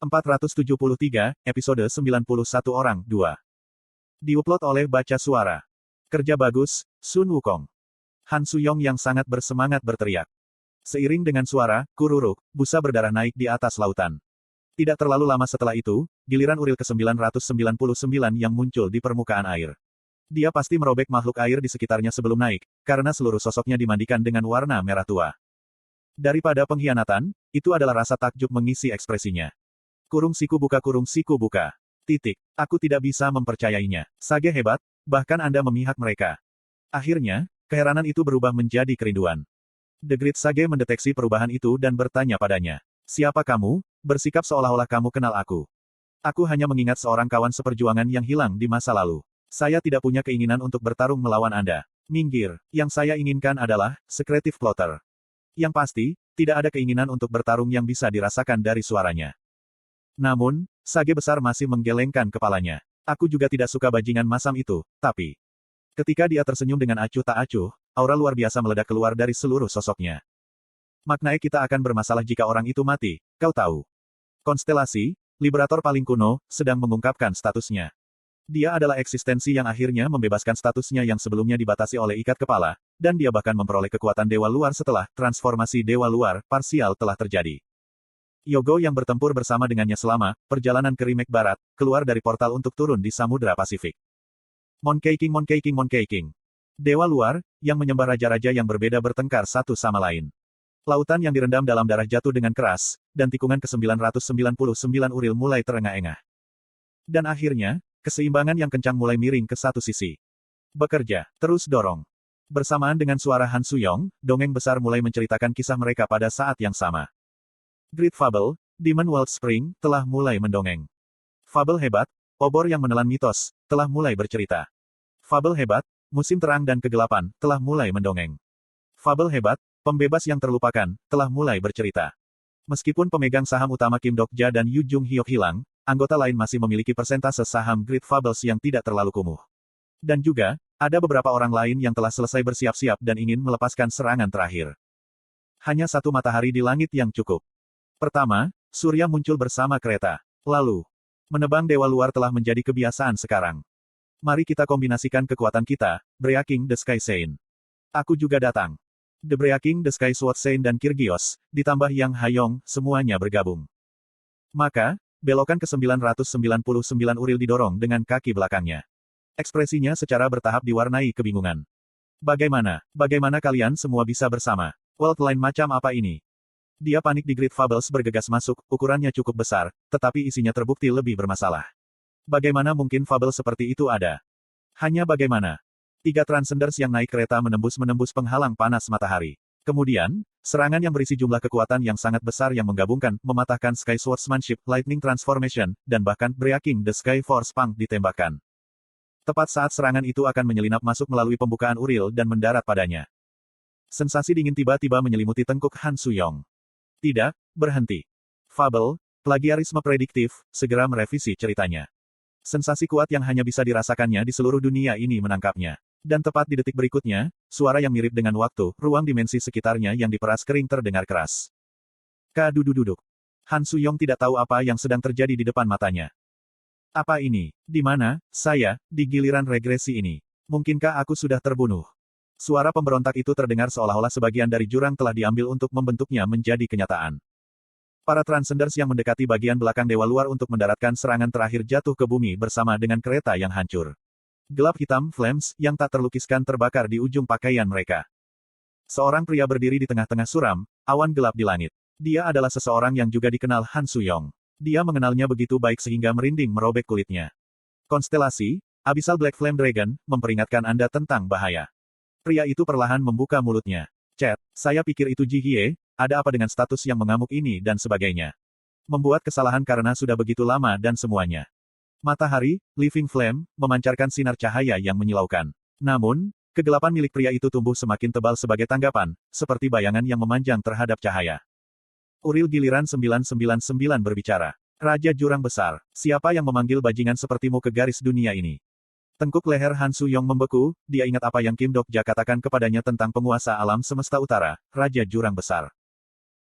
473, episode 91 orang, 2. Diupload oleh Baca Suara. Kerja bagus, Sun Wukong. Han Suyong yang sangat bersemangat berteriak. Seiring dengan suara, kururuk, busa berdarah naik di atas lautan. Tidak terlalu lama setelah itu, giliran Uril ke-999 yang muncul di permukaan air. Dia pasti merobek makhluk air di sekitarnya sebelum naik, karena seluruh sosoknya dimandikan dengan warna merah tua. Daripada pengkhianatan, itu adalah rasa takjub mengisi ekspresinya. Kurung siku buka. Titik. Aku tidak bisa mempercayainya. Sage hebat, bahkan Anda memihak mereka. Akhirnya, keheranan itu berubah menjadi kerinduan. The Great Sage mendeteksi perubahan itu dan bertanya padanya. Siapa kamu? Bersikap seolah-olah kamu kenal aku. Aku hanya mengingat seorang kawan seperjuangan yang hilang di masa lalu. Saya tidak punya keinginan untuk bertarung melawan Anda. Minggir. Yang saya inginkan adalah, secretive plotter. Yang pasti, tidak ada keinginan untuk bertarung yang bisa dirasakan dari suaranya. Namun, Sage besar masih menggelengkan kepalanya. Aku juga tidak suka bajingan masam itu, tapi... Ketika dia tersenyum dengan acuh tak acuh, aura luar biasa meledak keluar dari seluruh sosoknya. Maknanya kita akan bermasalah jika orang itu mati, kau tahu. Konstelasi, liberator paling kuno, sedang mengungkapkan statusnya. Dia adalah eksistensi yang akhirnya membebaskan statusnya yang sebelumnya dibatasi oleh ikat kepala, dan dia bahkan memperoleh kekuatan dewa luar setelah transformasi dewa luar parsial telah terjadi. Yogo yang bertempur bersama dengannya selama perjalanan ke Rimek Barat, keluar dari portal untuk turun di Samudra Pasifik. Monkey King. Dewa luar, yang menyembah raja-raja yang berbeda bertengkar satu sama lain. Lautan yang direndam dalam darah jatuh dengan keras, dan tikungan ke-999 Uril mulai terengah-engah. Dan akhirnya, keseimbangan yang kencang mulai miring ke satu sisi. Bekerja, terus dorong. Bersamaan dengan suara Han Suyong, dongeng besar mulai menceritakan kisah mereka pada saat yang sama. Great Fable, Demon World Spring, telah mulai mendongeng. Fable hebat, obor yang menelan mitos, telah mulai bercerita. Fable hebat, musim terang dan kegelapan, telah mulai mendongeng. Fable hebat, pembebas yang terlupakan, telah mulai bercerita. Meskipun pemegang saham utama Kim Dok-ja dan Yu Jung Hyuk hilang, anggota lain masih memiliki persentase saham Great Fables yang tidak terlalu kumuh. Dan juga, ada beberapa orang lain yang telah selesai bersiap-siap dan ingin melepaskan serangan terakhir. Hanya satu matahari di langit yang cukup. Pertama, surya muncul bersama kereta. Lalu, menebang dewa luar telah menjadi kebiasaan sekarang. Mari kita kombinasikan kekuatan kita, Breaking the Sky Saint. Aku juga datang. The Breaking the Sky Sword Saint dan Kirgios, ditambah Yang Hayong, semuanya bergabung. Maka, belokan ke-999 Uril didorong dengan kaki belakangnya. Ekspresinya secara bertahap diwarnai kebingungan. Bagaimana kalian semua bisa bersama? Worldline macam apa ini? Dia panik di Great Fables bergegas masuk, ukurannya cukup besar, tetapi isinya terbukti lebih bermasalah. Bagaimana mungkin fabel seperti itu ada? Hanya bagaimana? 3 Transcenders yang naik kereta menembus penghalang panas matahari. Kemudian, serangan yang berisi jumlah kekuatan yang sangat besar yang menggabungkan, mematahkan Sky Swordsmanship, Lightning Transformation, dan bahkan Breaking the Sky Force Punk ditembakkan. Tepat saat serangan itu akan menyelinap masuk melalui pembukaan Uril dan mendarat padanya. Sensasi dingin tiba-tiba menyelimuti tengkuk Han Suyong. Tidak, berhenti. Fabel, plagiarisme prediktif, segera merevisi ceritanya. Sensasi kuat yang hanya bisa dirasakannya di seluruh dunia ini menangkapnya. Dan tepat di detik berikutnya, suara yang mirip dengan waktu, ruang dimensi sekitarnya yang diperas kering terdengar keras. Kadudududuk. Han Suyong tidak tahu apa yang sedang terjadi di depan matanya. Apa ini? Di mana, saya, di giliran regresi ini? Mungkinkah aku sudah terbunuh? Suara pemberontak itu terdengar seolah-olah sebagian dari jurang telah diambil untuk membentuknya menjadi kenyataan. Para Transcenders yang mendekati bagian belakang dewa luar untuk mendaratkan serangan terakhir jatuh ke bumi bersama dengan kereta yang hancur. Gelap hitam, flames, yang tak terlukiskan terbakar di ujung pakaian mereka. Seorang pria berdiri di tengah-tengah suram, awan gelap di langit. Dia adalah seseorang yang juga dikenal Han Suyong. Dia mengenalnya begitu baik sehingga merinding merobek kulitnya. Konstelasi, Abyssal Black Flame Dragon, memperingatkan Anda tentang bahaya. Pria itu perlahan membuka mulutnya. Chat, saya pikir itu Ji Hye, ada apa dengan status yang mengamuk ini dan sebagainya. Membuat kesalahan karena sudah begitu lama dan semuanya. Matahari, Living Flame, memancarkan sinar cahaya yang menyilaukan. Namun, kegelapan milik pria itu tumbuh semakin tebal sebagai tanggapan, seperti bayangan yang memanjang terhadap cahaya. Uril giliran 999 berbicara. Raja Jurang Besar, siapa yang memanggil bajingan sepertimu ke garis dunia ini? Tengkuk leher Han Suyong membeku, dia ingat apa yang Kim Dok-ja katakan kepadanya tentang penguasa alam semesta utara, Raja Jurang Besar.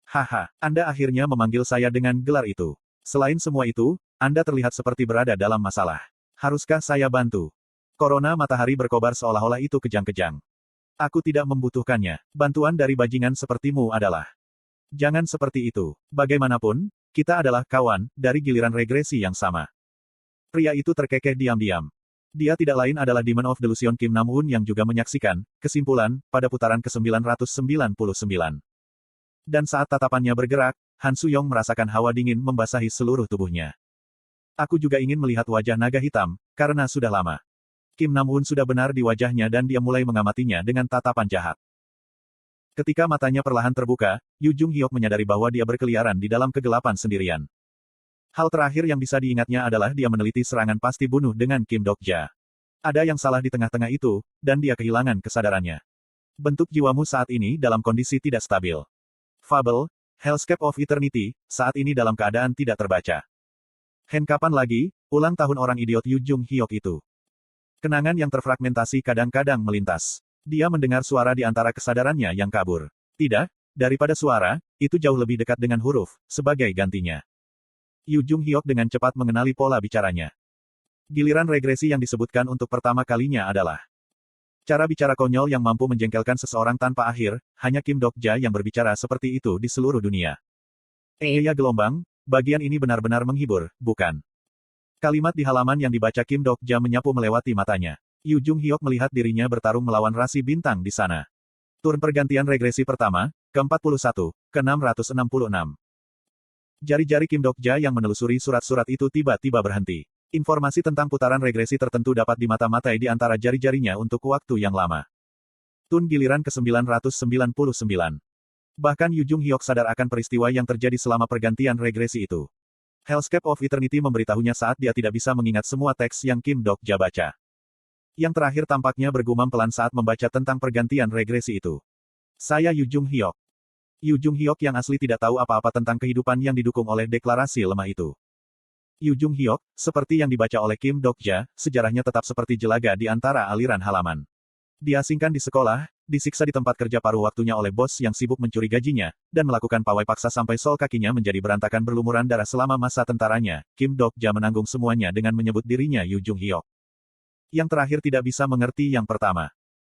Haha, Anda akhirnya memanggil saya dengan gelar itu. Selain semua itu, Anda terlihat seperti berada dalam masalah. Haruskah saya bantu? Corona matahari berkobar seolah-olah itu kejang-kejang. Aku tidak membutuhkannya. Bantuan dari bajingan sepertimu adalah. Jangan seperti itu. Bagaimanapun, kita adalah kawan, dari giliran regresi yang sama. Pria itu terkekeh diam-diam. Dia tidak lain adalah Demon of Delusion Kim Nam-woon yang juga menyaksikan, kesimpulan, pada putaran ke-999. Dan saat tatapannya bergerak, Han Suyong merasakan hawa dingin membasahi seluruh tubuhnya. Aku juga ingin melihat wajah naga hitam, karena sudah lama. Kim Nam-woon sudah benar di wajahnya dan dia mulai mengamatinya dengan tatapan jahat. Ketika matanya perlahan terbuka, Yu Jung Hyuk menyadari bahwa dia berkeliaran di dalam kegelapan sendirian. Hal terakhir yang bisa diingatnya adalah dia meneliti serangan pasti bunuh dengan Kim Dok-ja. Ada yang salah di tengah-tengah itu, dan dia kehilangan kesadarannya. Bentuk jiwamu saat ini dalam kondisi tidak stabil. Fable, Hellscape of Eternity, saat ini dalam keadaan tidak terbaca. Kapan lagi, ulang tahun orang idiot Yu Jung Hyuk itu. Kenangan yang terfragmentasi kadang-kadang melintas. Dia mendengar suara di antara kesadarannya yang kabur. Tidak, daripada suara, itu jauh lebih dekat dengan huruf, sebagai gantinya. Yu Jung Hyuk dengan cepat mengenali pola bicaranya. Giliran regresi yang disebutkan untuk pertama kalinya adalah cara bicara konyol yang mampu menjengkelkan seseorang tanpa akhir, hanya Kim Dok-ja yang berbicara seperti itu di seluruh dunia. Ya gelombang, bagian ini benar-benar menghibur, bukan? Kalimat di halaman yang dibaca Kim Dok-ja menyapu melewati matanya. Yu Jung Hyuk melihat dirinya bertarung melawan rasi bintang di sana. Turn pergantian regresi pertama, ke-41, ke-666. Jari-jari Kim Dok-ja yang menelusuri surat-surat itu tiba-tiba berhenti. Informasi tentang putaran regresi tertentu dapat dimata-matai di antara jari-jarinya untuk waktu yang lama. Tun giliran ke-999. Bahkan Yu Jung Hyuk sadar akan peristiwa yang terjadi selama pergantian regresi itu. Hellscape of Eternity memberitahunya saat dia tidak bisa mengingat semua teks yang Kim Dok-ja baca. Yang terakhir tampaknya bergumam pelan saat membaca tentang pergantian regresi itu. Saya Yu Jung Hyuk. Yu Jung Hyuk yang asli tidak tahu apa-apa tentang kehidupan yang didukung oleh deklarasi lemah itu. Yu Jung Hyuk, seperti yang dibaca oleh Kim Dok-ja, sejarahnya tetap seperti jelaga di antara aliran halaman. Diasingkan di sekolah, disiksa di tempat kerja paruh waktunya oleh bos yang sibuk mencuri gajinya, dan melakukan pawai paksa sampai sol kakinya menjadi berantakan berlumuran darah selama masa tentaranya, Kim Dok-ja menanggung semuanya dengan menyebut dirinya Yu Jung Hyuk. Yang terakhir tidak bisa mengerti yang pertama.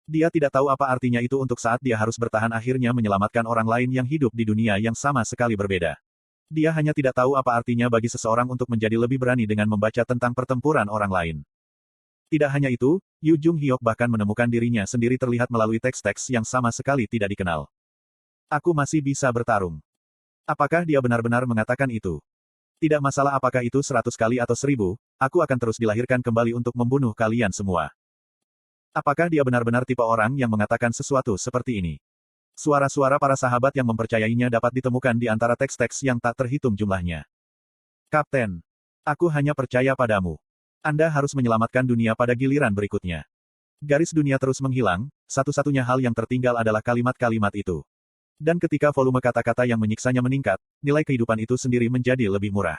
Dia tidak tahu apa artinya itu untuk saat dia harus bertahan akhirnya menyelamatkan orang lain yang hidup di dunia yang sama sekali berbeda. Dia hanya tidak tahu apa artinya bagi seseorang untuk menjadi lebih berani dengan membaca tentang pertempuran orang lain. Tidak hanya itu, Yu Jung Hyuk bahkan menemukan dirinya sendiri terlihat melalui teks-teks yang sama sekali tidak dikenal. Aku masih bisa bertarung. Apakah dia benar-benar mengatakan itu? Tidak masalah apakah itu 100 kali atau 1000, aku akan terus dilahirkan kembali untuk membunuh kalian semua. Apakah dia benar-benar tipe orang yang mengatakan sesuatu seperti ini? Suara-suara para sahabat yang mempercayainya dapat ditemukan di antara teks-teks yang tak terhitung jumlahnya. Kapten, aku hanya percaya padamu. Anda harus menyelamatkan dunia pada giliran berikutnya. Garis dunia terus menghilang, satu-satunya hal yang tertinggal adalah kalimat-kalimat itu. Dan ketika volume kata-kata yang menyiksanya meningkat, nilai kehidupan itu sendiri menjadi lebih murah.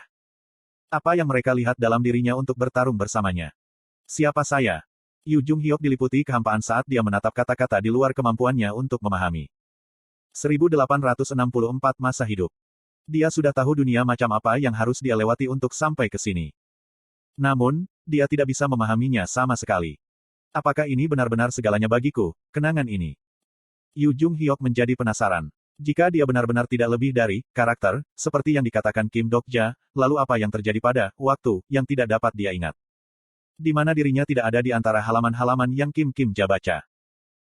Apa yang mereka lihat dalam dirinya untuk bertarung bersamanya? Siapa saya? Yu Jung Hyuk diliputi kehampaan saat dia menatap kata-kata di luar kemampuannya untuk memahami. 1864 masa hidup. Dia sudah tahu dunia macam apa yang harus dia lewati untuk sampai ke sini. Namun, dia tidak bisa memahaminya sama sekali. Apakah ini benar-benar segalanya bagiku, kenangan ini? Yu Jung Hyuk menjadi penasaran. Jika dia benar-benar tidak lebih dari karakter, seperti yang dikatakan Kim Dok-ja, lalu apa yang terjadi pada waktu yang tidak dapat dia ingat? Di mana dirinya tidak ada di antara halaman-halaman yang Kim Ja baca?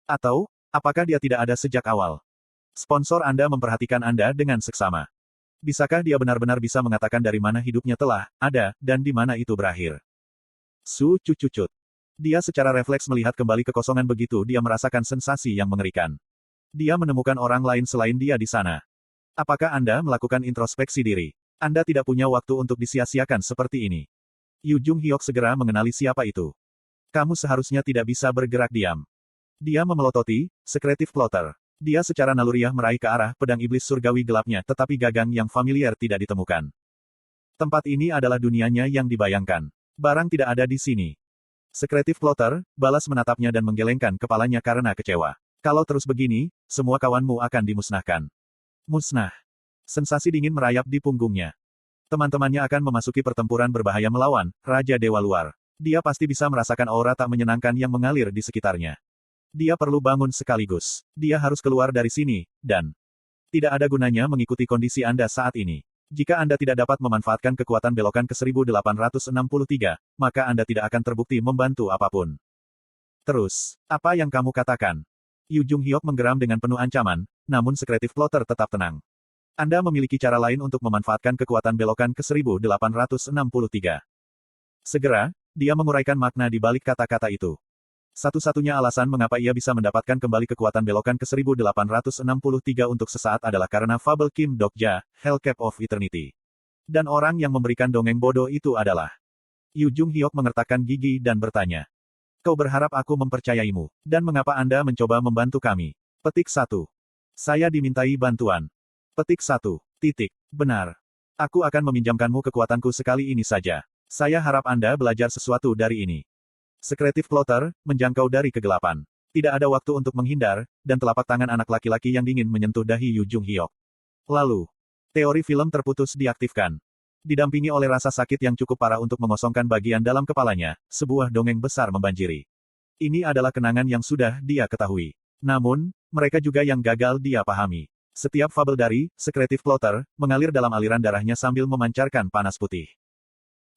Atau, apakah dia tidak ada sejak awal? Sponsor Anda memperhatikan Anda dengan seksama. Bisakah dia benar-benar bisa mengatakan dari mana hidupnya telah ada, dan di mana itu berakhir? Cucut. Dia secara refleks melihat kembali kekosongan begitu dia merasakan sensasi yang mengerikan. Dia menemukan orang lain selain dia di sana. Apakah Anda melakukan introspeksi diri? Anda tidak punya waktu untuk disia-siakan seperti ini. Yu Jung Hyuk segera mengenali siapa itu. Kamu seharusnya tidak bisa bergerak diam. Dia memelototi, sekretif plotter. Dia secara naluriah meraih ke arah pedang iblis surgawi gelapnya tetapi gagang yang familiar tidak ditemukan. Tempat ini adalah dunianya yang dibayangkan. Barang tidak ada di sini. Sekretif plotter, balas menatapnya dan menggelengkan kepalanya karena kecewa. Kalau terus begini, semua kawanmu akan dimusnahkan. Musnah. Sensasi dingin merayap di punggungnya. Teman-temannya akan memasuki pertempuran berbahaya melawan Raja Dewa Luar. Dia pasti bisa merasakan aura tak menyenangkan yang mengalir di sekitarnya. Dia perlu bangun sekaligus. Dia harus keluar dari sini, dan tidak ada gunanya mengikuti kondisi Anda saat ini. Jika Anda tidak dapat memanfaatkan kekuatan belokan ke 1863, maka Anda tidak akan terbukti membantu apapun. Terus, apa yang kamu katakan? Yu Jung Hyok menggeram dengan penuh ancaman, namun sekretif plotter tetap tenang. Anda memiliki cara lain untuk memanfaatkan kekuatan belokan ke 1863. Segera, dia menguraikan makna di balik kata-kata itu. Satu-satunya alasan mengapa ia bisa mendapatkan kembali kekuatan belokan ke 1863 untuk sesaat adalah karena fabel Kim Dokja, Hellcap of Eternity. Dan orang yang memberikan dongeng bodoh itu adalah Yu Jung Hyok mengertakkan gigi dan bertanya. Kau berharap aku mempercayaimu, dan mengapa Anda mencoba membantu kami? Petik 1. Saya dimintai bantuan. Petik 1. Benar. Aku akan meminjamkanmu kekuatanku sekali ini saja. Saya harap Anda belajar sesuatu dari ini. Sekretif plotter, menjangkau dari kegelapan. Tidak ada waktu untuk menghindar, dan telapak tangan anak laki-laki yang dingin menyentuh dahi Yu Jung Hyok. Lalu, teori film terputus diaktifkan. Didampingi oleh rasa sakit yang cukup parah untuk mengosongkan bagian dalam kepalanya, sebuah dongeng besar membanjiri. Ini adalah kenangan yang sudah dia ketahui. Namun, mereka juga yang gagal dia pahami. Setiap fabel dari sekretif plotter mengalir dalam aliran darahnya sambil memancarkan panas putih.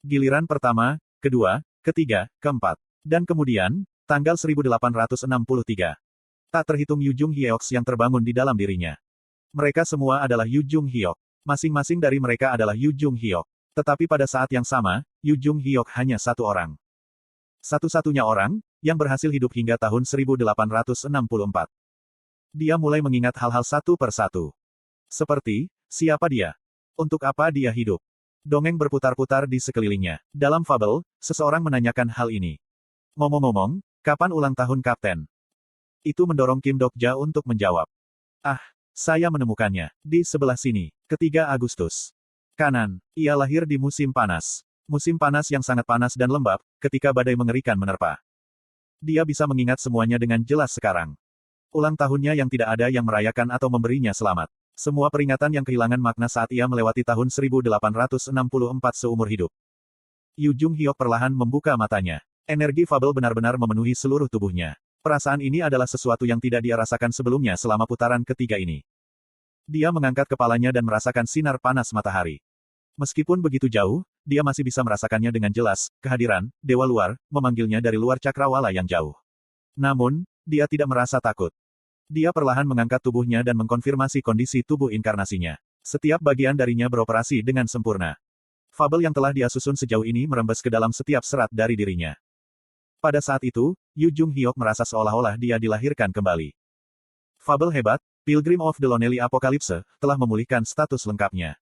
Giliran pertama, kedua, ketiga, keempat. Dan kemudian, tanggal 1863. Tak terhitung Yu Jung Hyok yang terbangun di dalam dirinya. Mereka semua adalah Yu Jung Hyok. Masing-masing dari mereka adalah Yu Jung Hyok. Tetapi pada saat yang sama, Yu Jung Hyok hanya satu orang. Satu-satunya orang, yang berhasil hidup hingga tahun 1864. Dia mulai mengingat hal-hal satu per satu. Seperti, siapa dia? Untuk apa dia hidup? Dongeng berputar-putar di sekelilingnya. Dalam fabel, seseorang menanyakan hal ini. Ngomong-ngomong, kapan ulang tahun Kapten? Itu mendorong Kim Dokja untuk menjawab. Ah, saya menemukannya. Di sebelah sini. 3 Agustus. Kanan, ia lahir di musim panas. Musim panas yang sangat panas dan lembab, ketika badai mengerikan menerpa. Dia bisa mengingat semuanya dengan jelas sekarang. Ulang tahunnya yang tidak ada yang merayakan atau memberinya selamat. Semua peringatan yang kehilangan makna saat ia melewati tahun 1864 seumur hidup. Yu Jung Hyok perlahan membuka matanya. Energi fabel benar-benar memenuhi seluruh tubuhnya. Perasaan ini adalah sesuatu yang tidak dia rasakan sebelumnya selama putaran ketiga ini. Dia mengangkat kepalanya dan merasakan sinar panas matahari. Meskipun begitu jauh, dia masih bisa merasakannya dengan jelas, kehadiran Dewa Luar, memanggilnya dari luar cakrawala yang jauh. Namun, dia tidak merasa takut. Dia perlahan mengangkat tubuhnya dan mengkonfirmasi kondisi tubuh inkarnasinya. Setiap bagian darinya beroperasi dengan sempurna. Fabel yang telah dia susun sejauh ini merembes ke dalam setiap serat dari dirinya. Pada saat itu, Yu Jung Hyok merasa seolah-olah dia dilahirkan kembali. Fabel hebat, Pilgrim of the Lonely Apocalypse, telah memulihkan status lengkapnya.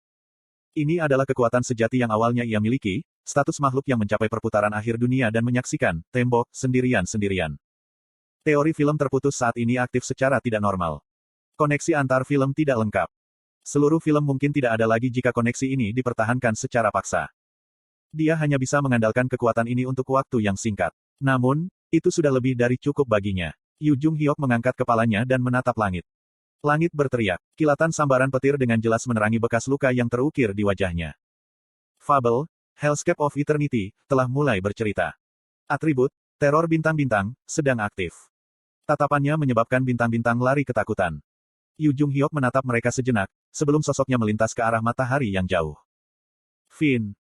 Ini adalah kekuatan sejati yang awalnya ia miliki, status makhluk yang mencapai perputaran akhir dunia dan menyaksikan tembok sendirian-sendirian. Teori film terputus saat ini aktif secara tidak normal. Koneksi antar film tidak lengkap. Seluruh film mungkin tidak ada lagi jika koneksi ini dipertahankan secara paksa. Dia hanya bisa mengandalkan kekuatan ini untuk waktu yang singkat. Namun, itu sudah lebih dari cukup baginya. Yu Jung Hyok mengangkat kepalanya dan menatap langit. Langit berteriak. Kilatan sambaran petir dengan jelas menerangi bekas luka yang terukir di wajahnya. Fabel, Hellscape of Eternity, telah mulai bercerita. Atribut, teror bintang-bintang, sedang aktif. Tatapannya menyebabkan bintang-bintang lari ketakutan. Yu Jung Hyok menatap mereka sejenak, sebelum sosoknya melintas ke arah matahari yang jauh. Fin.